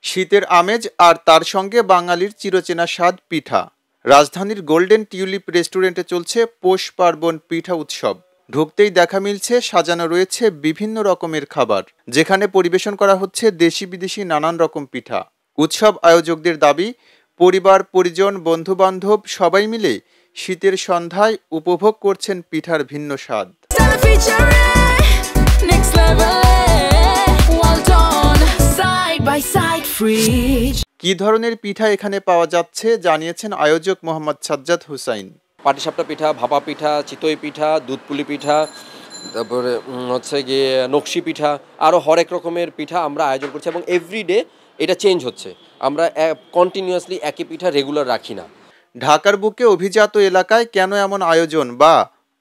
শীতের আমেজ আর তার সঙ্গে বাঙালির চিরচেনা স্বাদ পিঠা। রাজধানীর গোল্ডেন টিউলিপ রেস্টুরেন্টে চলছে পৌষ পার্বণ পিঠা উৎসব। ঢুকতেই দেখা মিলছে সাজানো রয়েছে বিভিন্ন রকমের খাবার, যেখানে পরিবেশন করা হচ্ছে দেশি বিদেশি নানান রকম পিঠা। উৎসব আয়োজকদের দাবি, পরিবার পরিজন বন্ধু বান্ধব সবাই মিলে শীতের সন্ধ্যায় উপভোগ করছেন পিঠার ভিন্ন স্বাদ। কি ধরনের পিঠা এখানে পাওয়া যাচ্ছে জানিয়েছেন আয়োজক মোহাম্মদ সাজ্জাদ হুসাইন। পাটিসাপটা পিঠা, ভাপা পিঠা, চিতই পিঠা, দুধপুলি পিঠা, তারপরে হচ্ছে গিয়ে নকশি পিঠা, আরও হরেক রকমের পিঠা আমরা আয়োজন করছি এবং এভরিডে এটা চেঞ্জ হচ্ছে। আমরা কন্টিনিউয়াসলি একই পিঠা রেগুলার রাখি না। ঢাকার বুকে অভিজাত এলাকায় কেন এমন আয়োজন বা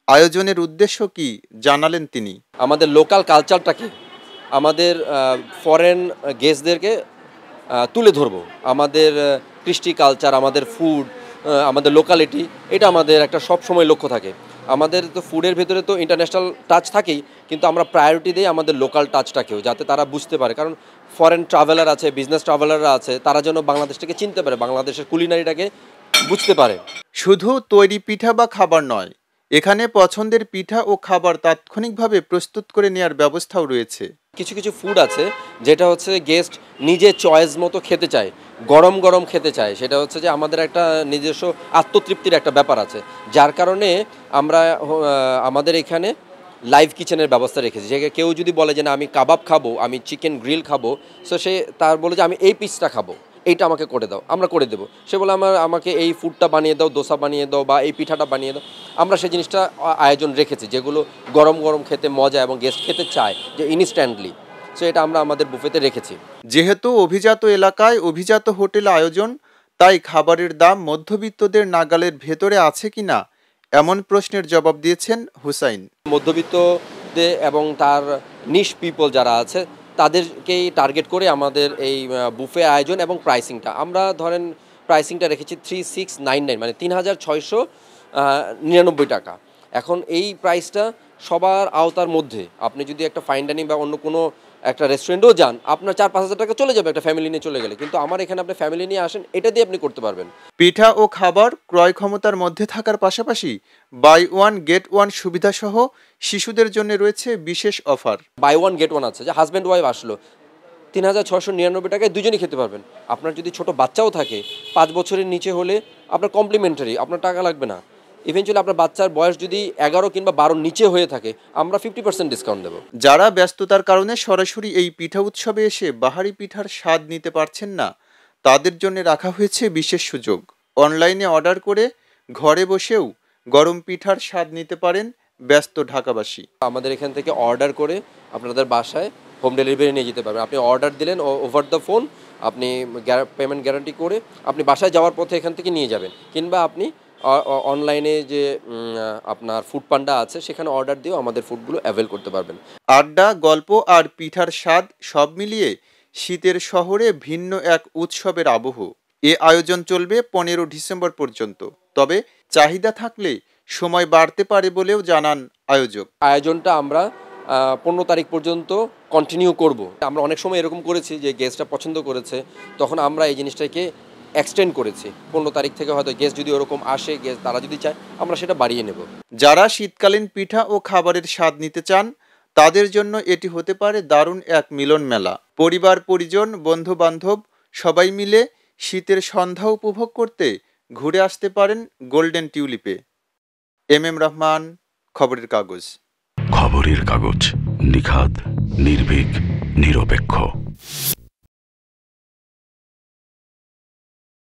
আয়োজনের উদ্দেশ্য কি জানালেন তিনি। আমাদের লোকাল কালচারটাকে, আমাদের ফরেন গেস্টদেরকে তুলে ধরবো, আমাদের কৃষ্টি কালচার, আমাদের ফুড, আমাদের লোকালিটি, এটা আমাদের একটা সবসময় লক্ষ্য থাকে। আমাদের তো ফুডের ভেতরে তো ইন্টারন্যাশনাল টাচ থাকেই, কিন্তু আমরা প্রায়োরিটি দিই আমাদের লোকাল টাচটাকেও, যাতে তারা বুঝতে পারে। কারণ ফরেন ট্রাভেলার আছে, বিজনেস ট্রাভেলাররা আছে, তারা যেন বাংলাদেশটাকে চিনতে পারে, বাংলাদেশের কুলিনারিটাকে বুঝতে পারে। শুধু তৈরি পিঠা বা খাবার নয়, এখানে পছন্দের পিঠা ও খাবার তাৎক্ষণিকভাবে প্রস্তুত করে নেওয়ার ব্যবস্থাও রয়েছে। কিছু কিছু ফুড আছে যেটা হচ্ছে গেস্ট নিজে চয়েস মতো খেতে চায়, গরম গরম খেতে চায়। সেটা হচ্ছে যে আমাদের একটা নিজস্ব আত্মতৃপ্তির একটা ব্যাপার আছে, যার কারণে আমরা আমাদের এখানে লাইভ কিচেনের ব্যবস্থা রেখেছি। যে কেউ যদি বলে যে না আমি কাবাব খাবো, আমি চিকেন গ্রিল খাবো, সো সে তার বলে যে আমি এই পিসটা খাবো, এইটা আমাকে করে দাও, আমরা করে দেবো। সে বলে আমাকে এই ফুডটা বানিয়ে দাও, দোসা বানিয়ে দাও বা এই পিঠাটা বানিয়ে দাও। আমরা সেই জিনিসটা আয়োজন রেখেছি যেগুলো গরম গরম খেতে মজা এবং গেস্ট খেতে চায় যে ইনস্ট্যান্টলি। সো এটা আমরা আমাদের বুফেতে রেখেছি। যেহেতু অভিজাত এলাকায় অভিজাত হোটেল আয়োজন, তাই খাবারের দাম মধ্যবিত্তদের নাগালের ভেতরে আছে কিনা এমন প্রশ্নের জবাব দিয়েছেন হুসাইন। মধ্যবিত্তদের এবং তার নিশ পিপল যারা আছে তাদেরকেই টার্গেট করে আমাদের এই বুফে আয়োজন এবং প্রাইসিংটা। আমরা ধরেন প্রাইসিংটা রেখেছি 3699, মানে 3699 টাকা। এখন এই প্রাইসটা সবার আওতার মধ্যে। আপনি যদি একটা ফাইন ডাইনিং বা অন্য কোনো একটা রেস্টুরেন্টেও যান, আপনার 4-5 হাজার টাকা চলে যাবে একটা ফ্যামিলি নিয়ে চলে গেলে, কিন্তু আমার এখানে আপনি ফ্যামিলি নিয়ে আসেন, এটা দিয়ে আপনি করতে পারবেন। পিঠা ও খাবার ক্রয় ক্ষমতার মধ্যে থাকার পাশাপাশি বাই ওয়ান গেট ওয়ান সুবিধা সহ শিশুদের জন্য রয়েছে বিশেষ offer. Buy one get one আছে, যে হাজব্যান্ড ওয়াইফ আসলো 3699 টাকায় দুজনই খেতে পারবেন। আপনার যদি ছোট বাচ্চাও থাকে 5 বছরের নিচে হলে আপনার কমপ্লিমেন্টারি, আপনার টাকা লাগবে না। ইভেনচুয়ালি আপনার বাচ্চার বয়স যদি 11 কিংবা 12 নিচে হয়ে থাকে, আমরা 50% ডিসকাউন্ট দেবো। যারা ব্যস্ততার কারণে সরাসরি এই পিঠা উৎসবে এসে বাহারি পিঠার স্বাদ নিতে পারছেন না, তাদের জন্য রাখা হয়েছে বিশেষ সুযোগ। অনলাইনে অর্ডার করে ঘরে বসেও গরম পিঠার স্বাদ নিতে পারেন ব্যস্ত ঢাকাবাসী। আমাদের এখান থেকে অর্ডার করে আপনাদের বাসায় হোম ডেলিভারি নিয়ে যেতে পারবেন। আপনি অর্ডার দিলেন ওভার দ্য ফোন, আপনি পেমেন্ট গ্যারান্টি করে আপনি বাসায় যাওয়ার পথে এখান থেকে নিয়ে যাবেন, কিংবা আপনি অনলাইনে যে আপনার ফুড পান্ডা আছে সেখানে অর্ডার দিয়েও আমাদের ফুডগুলো অ্যাভেল করতে পারবেন। আড্ডা, গল্প আর পিঠার স্বাদ সব মিলিয়ে শীতের শহরে ভিন্ন এক উৎসবের আবহ। এ আয়োজন চলবে 15 ডিসেম্বর পর্যন্ত। তবে চাহিদা থাকলে সময় বাড়তে পারে বলেও জানান আয়োজক। আয়োজনটা আমরা 15 তারিখ পর্যন্ত কন্টিনিউ করব। আমরা অনেক সময় এরকম করেছি যে গেস্টরা পছন্দ করেছে, তখন আমরা এই জিনিসটাকে এক্সটেন্ড করেছি। 15 তারিখ থেকে হয়তো গেস্ট যদি ওরকম আসে, গেস্ট তারা যদি চায়, আমরা সেটা বাড়িয়ে নেব। যারা শীতকালীন পিঠা ও খাবারের স্বাদ নিতে চান, তাদের জন্য এটি হতে পারে দারুণ এক মিলন মেলা। পরিবার পরিজন বন্ধু বান্ধব সবাই মিলে শীতের সন্ধ্যা উপভোগ করতে ঘুরে আসতে পারেন গোল্ডেন টিউলিপে। এম রহমান, খবরের কাগজ। খবরের কাগজ, নিখাদ, নির্ভীক, নিরপেক্ষ।